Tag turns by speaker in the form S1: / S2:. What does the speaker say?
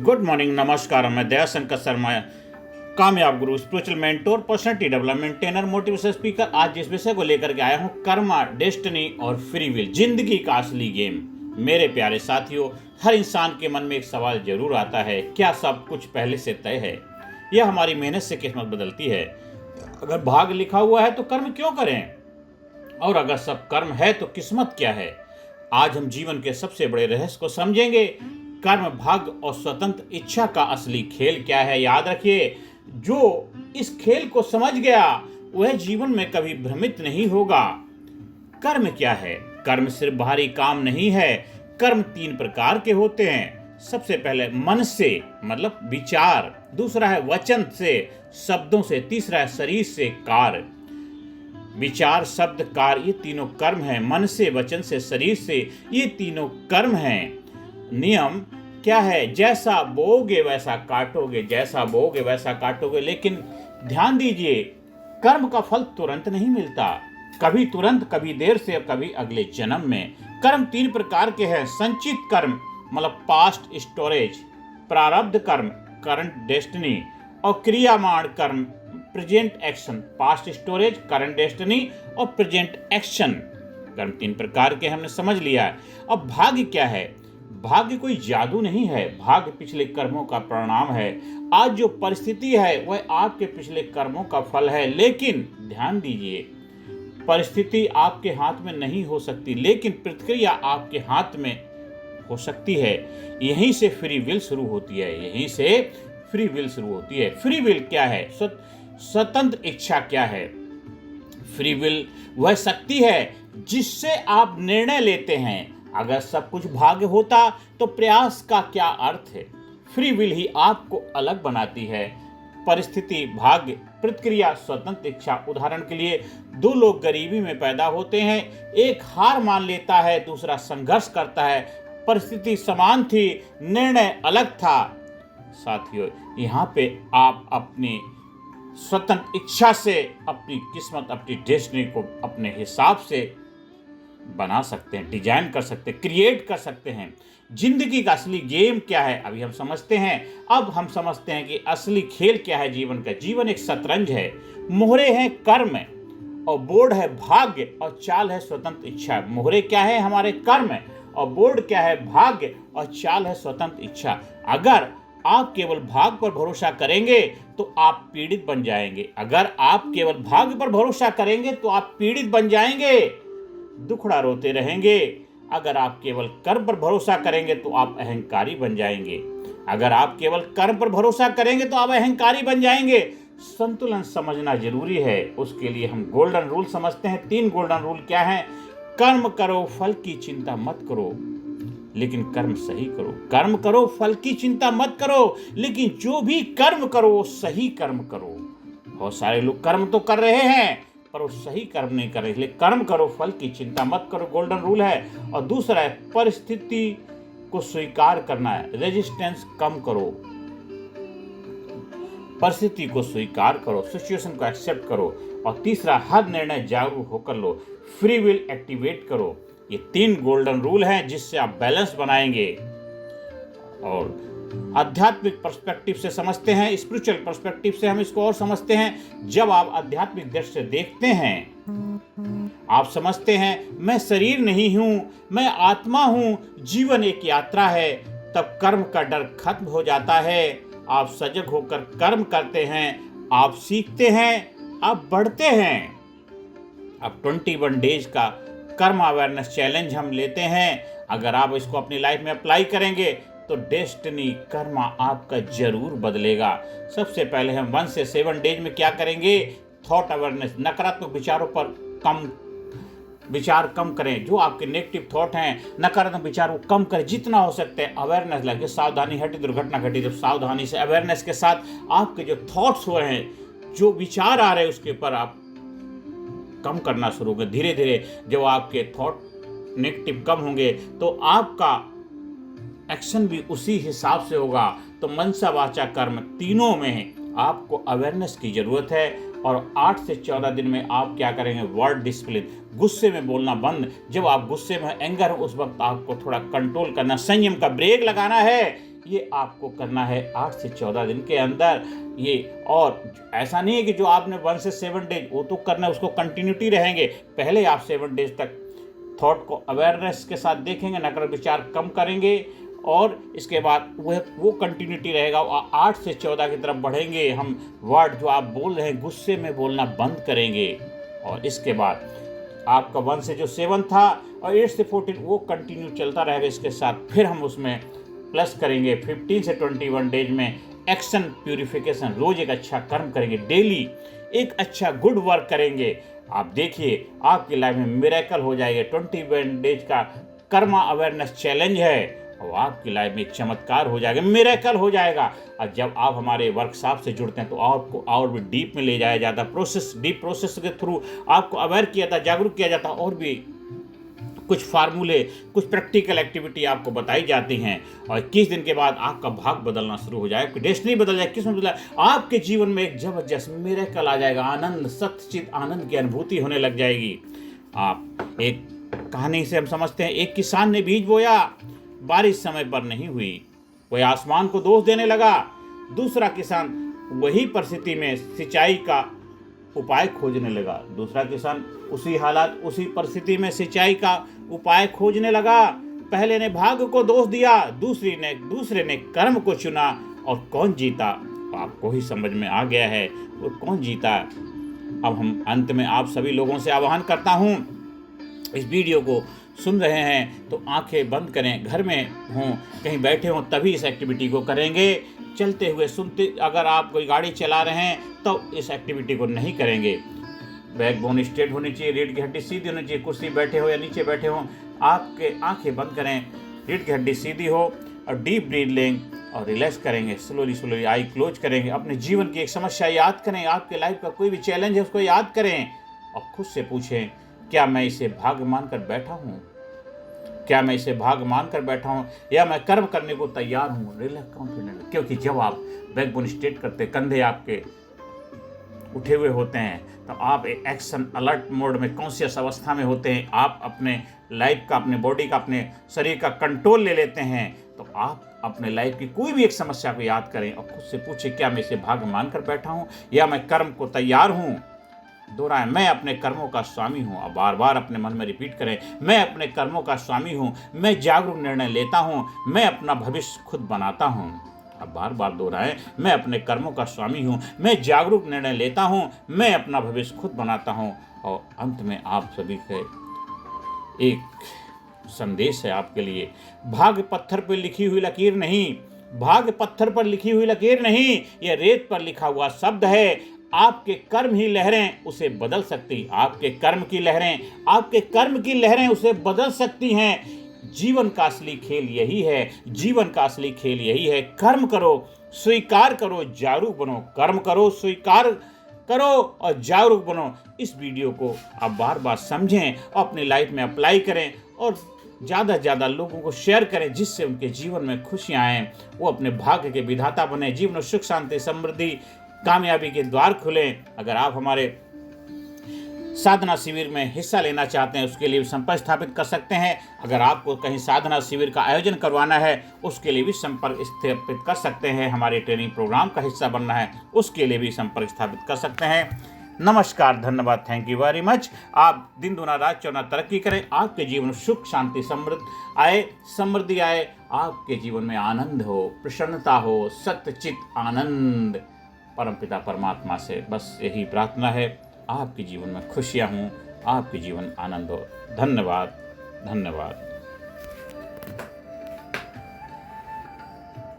S1: Good morning, नमस्कार। मैं दयाशंकर शर्मा, कामयाब गुरु, spiritual mentor, personality development trainer, motivation speaker. आज जिस विषय को लेकर के आया हूँ, कर्मा, डेस्टिनी और फ्री विल, जिंदगी का असली गेम। मेरे प्यारे साथियों, हर इंसान के मन में एक सवाल जरूर आता है, क्या सब कुछ पहले से तय है? यह हमारी मेहनत से किस्मत बदलती है। अगर भाग लिखा हुआ है तो कर्म क्यों करें, और अगर सब कर्म है तो किस्मत क्या है? आज हम जीवन के सबसे बड़े रहस्य को समझेंगे। कर्म, भाग्य और स्वतंत्र इच्छा का असली खेल क्या है। याद रखिए, जो इस खेल को समझ गया वह जीवन में कभी भ्रमित नहीं होगा। कर्म क्या है? कर्म सिर्फ बाहरी काम नहीं है। कर्म 3 प्रकार के होते हैं। सबसे पहले मन से, मतलब विचार। दूसरा है वचन से, शब्दों से। तीसरा है शरीर से, कार्य। विचार, शब्द, कार्य, ये तीनों कर्म हैं। मन से, वचन से, शरीर से, ये तीनों कर्म हैं। नियम क्या है? जैसा बोओगे वैसा काटोगे, जैसा बोओगे वैसा काटोगे। लेकिन ध्यान दीजिए, कर्म का फल तुरंत नहीं मिलता। कभी तुरंत, कभी देर से, और कभी अगले जन्म में। कर्म 3 प्रकार के हैं। संचित कर्म, मतलब पास्ट स्टोरेज, प्रारब्ध कर्म, करंट डेस्टिनी, और क्रियामाण कर्म, present action. Past storage, current destiny और प्रेजेंट एक्शन। कर्म 3 प्रकार के हमने समझ लिया है। अब भाग्य क्या है? भाग्य कोई जादू नहीं है। भाग्य पिछले कर्मों का परिणाम है। आज जो परिस्थिति है वह आपके पिछले कर्मों का फल है। लेकिन ध्यान दीजिए, परिस्थिति आपके हाथ में नहीं हो सकती, लेकिन प्रतिक्रिया आपके हाथ में हो सकती है। यहीं से फ्री विल शुरू होती है। यहीं से फ्री विल शुरू होती है। फ्री विल क्या है? स्वतंत्र इच्छा क्या है? फ्री विल वह शक्ति है जिससे आप निर्णय लेते हैं। अगर सब कुछ भाग्य होता तो प्रयास का क्या अर्थ है? फ्री विल ही आपको अलग बनाती है। परिस्थिति, भाग्य, प्रतिक्रिया, स्वतंत्र इच्छा। उदाहरण के लिए, 2 लोग गरीबी में पैदा होते हैं। एक हार मान लेता है, दूसरा संघर्ष करता है। परिस्थिति समान थी, निर्णय अलग था। साथियों, यहाँ पे आप अपनी स्वतंत्र इच्छा से अपनी किस्मत, अपनी डेस्टिनी को अपने हिसाब से बना सकते हैं, डिजाइन कर सकते हैं, क्रिएट कर सकते हैं। जिंदगी का असली गेम क्या है, अभी हम समझते हैं। अब हम समझते हैं कि असली खेल क्या है जीवन का। जीवन एक शतरंज है। मोहरे हैं कर्म, और बोर्ड है भाग्य, और चाल है स्वतंत्र इच्छा। मोहरे क्या है? हमारे कर्म, और बोर्ड क्या है? भाग्य, और चाल है स्वतंत्र इच्छा। अगर आप केवल भाग्य पर भरोसा करेंगे तो आप पीड़ित बन जाएंगे। अगर आप केवल भाग्य पर भरोसा करेंगे तो आप पीड़ित बन जाएंगे, दुखड़ा रोते रहेंगे। अगर आप केवल कर्म पर भरोसा करेंगे तो आप अहंकारी बन जाएंगे। अगर आप केवल कर्म पर भरोसा करेंगे तो आप अहंकारी बन जाएंगे। संतुलन समझना जरूरी है। उसके लिए हम गोल्डन रूल समझते हैं। 3 गोल्डन रूल क्या हैं? कर्म करो, फल की चिंता मत करो, लेकिन कर्म सही करो। कर्म करो, फल की चिंता मत करो, लेकिन जो भी कर्म करो वो सही कर्म करो। बहुत सारे लोग कर्म तो कर रहे हैं पर वो सही कर्म नहीं कर रहे, इसलिए कर्म करो, फल की चिंता मत करो, गोल्डन रूल है। और दूसरा है परिस्थिति को स्वीकार करना है, रेजिस्टेंस कम करो। परिस्थिति को स्वीकार करो, सिचुएशन को एक्सेप्ट करो। और तीसरा, हर निर्णय जागरूक होकर लो, फ्री विल एक्टिवेट करो। ये 3 गोल्डन रूल हैं जिससे आप बैलेंस बनाएंगे। और आध्यात्मिक पर्सपेक्टिव से समझते हैं, स्पिरिचुअल पर्सपेक्टिव से हम इसको और समझते हैं। जब आप आध्यात्मिक दृष्टि से देखते हैं, आप समझते हैं मैं शरीर नहीं हूं, मैं आत्मा हूं, जीवन एक यात्रा है। तब कर्म का डर खत्म हो जाता है। आप सजग होकर कर्म करते हैं, आप सीखते हैं, आप बढ़ते हैं। अब 21 डेज का कर्म अवेयरनेस चैलेंज हम लेते हैं। अगर आप इसको अपनी लाइफ में अप्लाई करेंगे तो डेस्टिनी, कर्मा आपका जरूर बदलेगा। सबसे पहले हम 1 से 7 डेज में क्या करेंगे? थॉट अवेयरनेस, नकारात्मक विचारों पर विचार कम करें। जो आपके नेगेटिव थॉट हैं, नकारात्मक विचार वो कम करें जितना हो सकता है। अवेयरनेस लगे, सावधानी हटी दुर्घटना घटी। जब सावधानी से, अवेयरनेस के साथ आपके जो थॉट्स हो रहे हैं, जो विचार आ रहे हैं, उसके ऊपर आप कम करना शुरू करें। धीरे धीरे जब आपके थॉट नेगेटिव कम होंगे तो आपका एक्शन भी उसी हिसाब से होगा। तो मनसा, वाचा, कर्म तीनों में आपको अवेयरनेस की जरूरत है। और 8 से 14 दिन में आप क्या करेंगे? वर्ड डिसिप्लिन, गुस्से में बोलना बंद। जब आप गुस्से में, एंगर हो, उस वक्त आपको थोड़ा कंट्रोल करना, संयम का ब्रेक लगाना है। ये आपको करना है 8 से 14 दिन के अंदर ये। और ऐसा नहीं है कि जो आपने 1 से 7 डेज वो तो करना है, उसको कंटिन्यूटी रहेंगे। पहले आप 7 डेज तक थॉट को अवेयरनेस के साथ देखेंगे, नकारात्मक विचार कम करेंगे, और इसके बाद वो कंटिन्यूटी रहेगा। 8 से 14 की तरफ बढ़ेंगे। हम वर्ड जो आप बोल रहे हैं गुस्से में बोलना बंद करेंगे। और इसके बाद आपका 1 से जो 7 था और 8 से 14 वो कंटिन्यू चलता रहेगा। इसके साथ फिर हम उसमें प्लस करेंगे 15 से 21 डेज में एक्शन प्यूरिफिकेशन। रोज एक अच्छा कर्म करेंगे, डेली एक अच्छा गुड वर्क करेंगे। आप देखिए आपकी लाइफ में मिरेकल हो जाएगा। 21 डेज का कर्मा अवेयरनेस चैलेंज है और आपकी लाइफ में एक चमत्कार हो जाएगा, मिरेकल हो जाएगा। और जब आप हमारे वर्कशॉप से जुड़ते हैं तो आपको और भी डीप में ले जाया जाता, डीप प्रोसेस के थ्रू आपको अवेयर किया जाता, जागरूक किया जाता, और भी कुछ फार्मूले, कुछ प्रैक्टिकल एक्टिविटी आपको बताई जाती हैं। और 21 दिन के बाद आपका भाग बदलना शुरू हो जाए, आपकी डेस्टिनी बदल जाए, किस्मत बदल जाए, आपके जीवन में एक जबरदस्त मिरेकल आ जाएगा। आनंद, सत्यचित आनंद की अनुभूति होने लग जाएगी। आप एक कहानी से हम समझते हैं, एक किसान ने बीज बोया, बारिश समय पर नहीं हुई, वह आसमान को दोष देने लगा। दूसरा किसान वही परिस्थिति में सिंचाई का उपाय खोजने लगा। दूसरा किसान उसी हालात, उसी परिस्थिति में सिंचाई का उपाय खोजने लगा। पहले ने भाग्य को दोष दिया, दूसरे ने कर्म को चुना, और कौन जीता आपको ही समझ में आ गया है, वो कौन जीता। अब हम अंत में आप सभी लोगों से आह्वान करता हूँ, इस वीडियो को सुन रहे हैं तो आंखें बंद करें, घर में हों, कहीं बैठे हों तभी इस एक्टिविटी को करेंगे। चलते हुए सुनते, अगर आप कोई गाड़ी चला रहे हैं तो इस एक्टिविटी को नहीं करेंगे। बैकबोन स्ट्रेट होनी चाहिए, रीढ़ की हड्डी सीधी होनी चाहिए। कुर्सी बैठे हो या नीचे बैठे हो, आपके आंखें बंद करें, रीढ़ की हड्डी सीधी हो, और डीप ब्रीथ लें और रिलैक्स करेंगे। स्लोली आई क्लोज करेंगे। अपने जीवन की एक समस्या याद करें, आपके लाइफ का कोई भी चैलेंज है उसको याद करें और खुद से पूछें, क्या मैं इसे भाग्य मानकर बैठा हूँ? क्या मैं इसे भाग्य मानकर बैठा हूँ, या मैं कर्म करने को तैयार हूँ? Relax, confident. क्योंकि जब आप बैकबोन स्ट्रेट करते, कंधे आपके उठे हुए होते हैं, तो आप एक एक्शन अलर्ट मोड में, कॉन्शियस अवस्था में होते हैं। आप अपने लाइफ का, अपने बॉडी का, अपने शरीर का कंट्रोल ले लेते हैं। तो आप अपने लाइफ की कोई भी एक समस्या को याद करें और खुद से पूछें, क्या मैं इसे भाग्य मानकर बैठा हूँ या मैं कर्म को तैयार हूँ? दोहराएं, मैं अपने कर्मों का स्वामी हूँ। अब बार बार अपने मन में रिपीट करें, मैं अपने कर्मों का स्वामी हूँ, मैं जागरूक निर्णय लेता हूँ, मैं अपना भविष्य खुद बनाता हूँ। अब बार बार दोहराएं, मैं अपने कर्मों का स्वामी हूँ, मैं जागरूक निर्णय लेता हूँ, मैं अपना भविष्य खुद बनाता हूँ। और अंत में आप सभी के एक संदेश है आपके लिए, भाग्य पत्थर पर लिखी हुई लकीर नहीं, भाग्य पत्थर पर लिखी हुई लकीर नहीं, यह रेत पर लिखा हुआ शब्द है। आपके कर्म ही लहरें उसे बदल सकती, आपके कर्म की लहरें, आपके कर्म की लहरें उसे बदल सकती हैं। जीवन का असली खेल यही है, जीवन का असली खेल यही है। कर्म करो, स्वीकार करो, जागरूक बनो। कर्म करो, स्वीकार करो और जागरूक बनो। इस वीडियो को आप बार बार समझें और अपनी लाइफ में अप्लाई करें और ज़्यादा से ज़्यादा लोगों को शेयर करें, जिससे उनके जीवन में खुशियाँ आएँ, वो अपने भाग्य के विधाता बने, जीवन में सुख, शांति, समृद्धि, कामयाबी के द्वार खुलें। अगर आप हमारे साधना शिविर में हिस्सा लेना चाहते हैं, उसके लिए भी संपर्क स्थापित कर सकते हैं। अगर आपको कहीं साधना शिविर का आयोजन करवाना है, उसके लिए भी संपर्क स्थापित कर सकते हैं। हमारे ट्रेनिंग प्रोग्राम का हिस्सा बनना है, उसके लिए भी संपर्क स्थापित कर सकते हैं। नमस्कार, धन्यवाद, थैंक यू वेरी मच। आप दिन दुना रात चौना तरक्की करें, आपके जीवन में सुख, शांति, समृद्धि आए, आपके जीवन में आनंद हो, प्रसन्नता हो, सत्यचित आनंद। परमपिता परमात्मा से बस यही प्रार्थना है, आपके जीवन में खुशियाँ हों, आपके जीवन आनंद हो। धन्यवाद, धन्यवाद।